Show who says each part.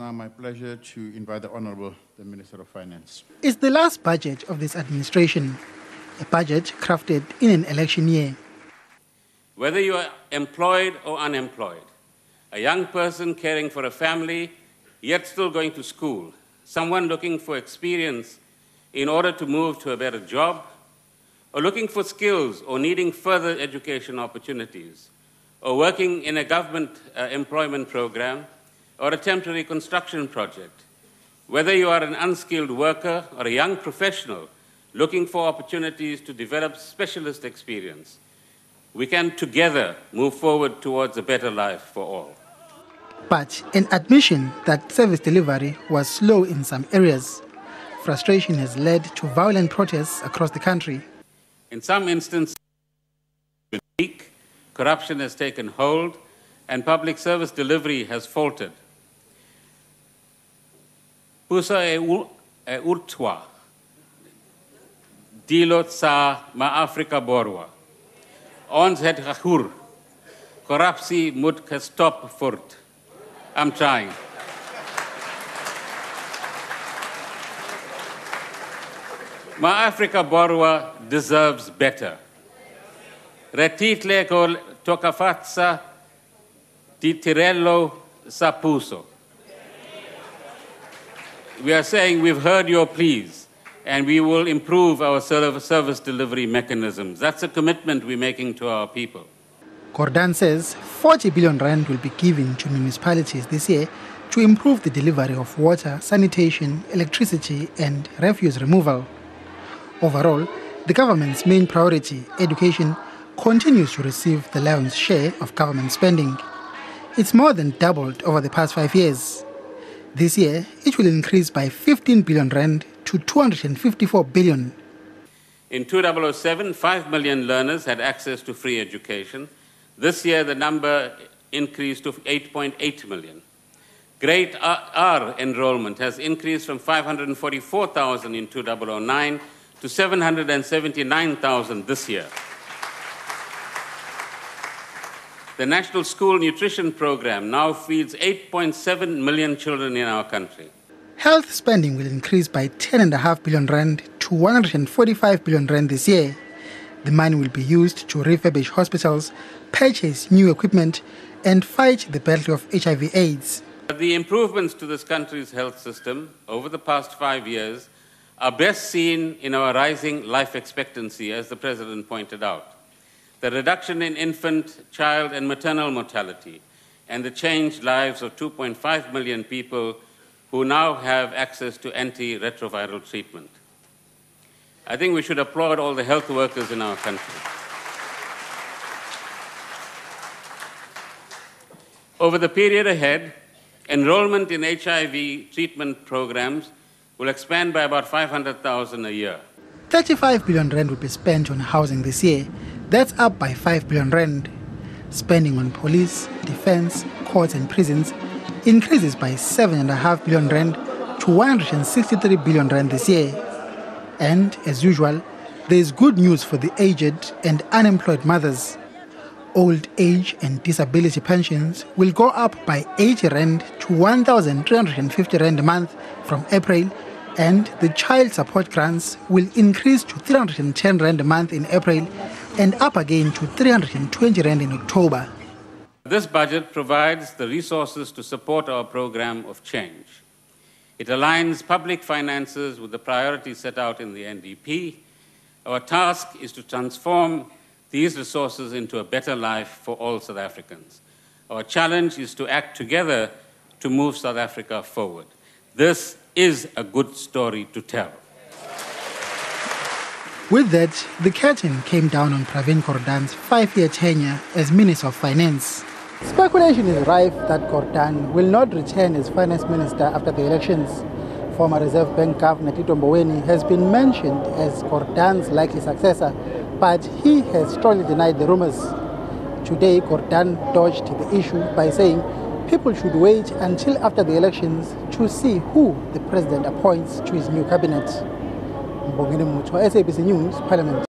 Speaker 1: now my pleasure to invite the Honourable the Minister of Finance.
Speaker 2: It's the last budget of this administration, a budget crafted in an election year.
Speaker 3: Whether you are employed or unemployed, a young person caring for a family yet still going to school, someone looking for experience in order to move to a better job, or looking for skills or needing further education opportunities, or working in a government employment program or a temporary construction project, whether you are an unskilled worker or a young professional looking for opportunities to develop specialist experience, we can together move forward towards a better life for all.
Speaker 2: But an admission that service delivery was slow in some areas. Frustration has led to violent protests across the country.
Speaker 3: In some instances, corruption has taken hold and public service delivery has faltered. Puso e urtwa, dilot sa ma-Afrika borwa. Ons het gehur, corruptie moet gestop word. I'm trying. Ma-Afrika borwa deserves better. Retitle ko tokafatsa di tirello sa puso. We are saying we've heard your pleas and we will improve our service delivery mechanisms. That's a commitment we're making to our people.
Speaker 2: Gordhan says 40 billion rand will be given to municipalities this year to improve the delivery of water, sanitation, electricity and refuse removal. Overall, the government's main priority, education, continues to receive the lion's share of government spending. It's more than doubled over the past 5 years. This year, it will increase by 15 billion rand to 254 billion.
Speaker 3: In 2007, 5 million learners had access to free education. This year, the number increased to 8.8 million. Grade R enrollment has increased from 544,000 in 2009 to 779,000 this year. The National School Nutrition Program now feeds 8.7 million children in our country.
Speaker 2: Health spending will increase by 10.5 billion rand to 145 billion rand this year. The money will be used to refurbish hospitals, purchase new equipment, and fight the battle of HIV/AIDS.
Speaker 3: The improvements to this country's health system over the past 5 years are best seen in our rising life expectancy, as the President pointed out. The reduction in infant, child, and maternal mortality, and the changed lives of 2.5 million people who now have access to antiretroviral treatment. I think we should applaud all the health workers in our country. Over the period ahead, enrollment in HIV treatment programs will expand by about 500,000 a year.
Speaker 2: 35 billion rand will be spent on housing this year. That's up by 5 billion rand. Spending on police, defense, courts and prisons increases by 7.5 billion rand to 163 billion rand this year. And, as usual, there is good news for the aged and unemployed mothers. Old age and disability pensions will go up by 80 rand to 1,350 rand a month from April, and the child support grants will increase to 310 rand a month in April and up again to 320 rand in October.
Speaker 3: This budget provides the resources to support our program of change. It aligns public finances with the priorities set out in the NDP. Our task is to transform these resources into a better life for all South Africans. Our challenge is to act together to move South Africa forward. This is a good story to tell.
Speaker 2: With that, the curtain came down on Pravin Gordhan's 5-year tenure as Minister of Finance. Speculation is rife that Gordhan will not return as Finance Minister after the elections. Former Reserve Bank Governor Tito Mboweni has been mentioned as Gordhan's likely successor, but he has strongly denied the rumors. Today, Gordhan dodged the issue by saying people should wait until after the elections to see who the president appoints to his new cabinet. SABC News, Parliament.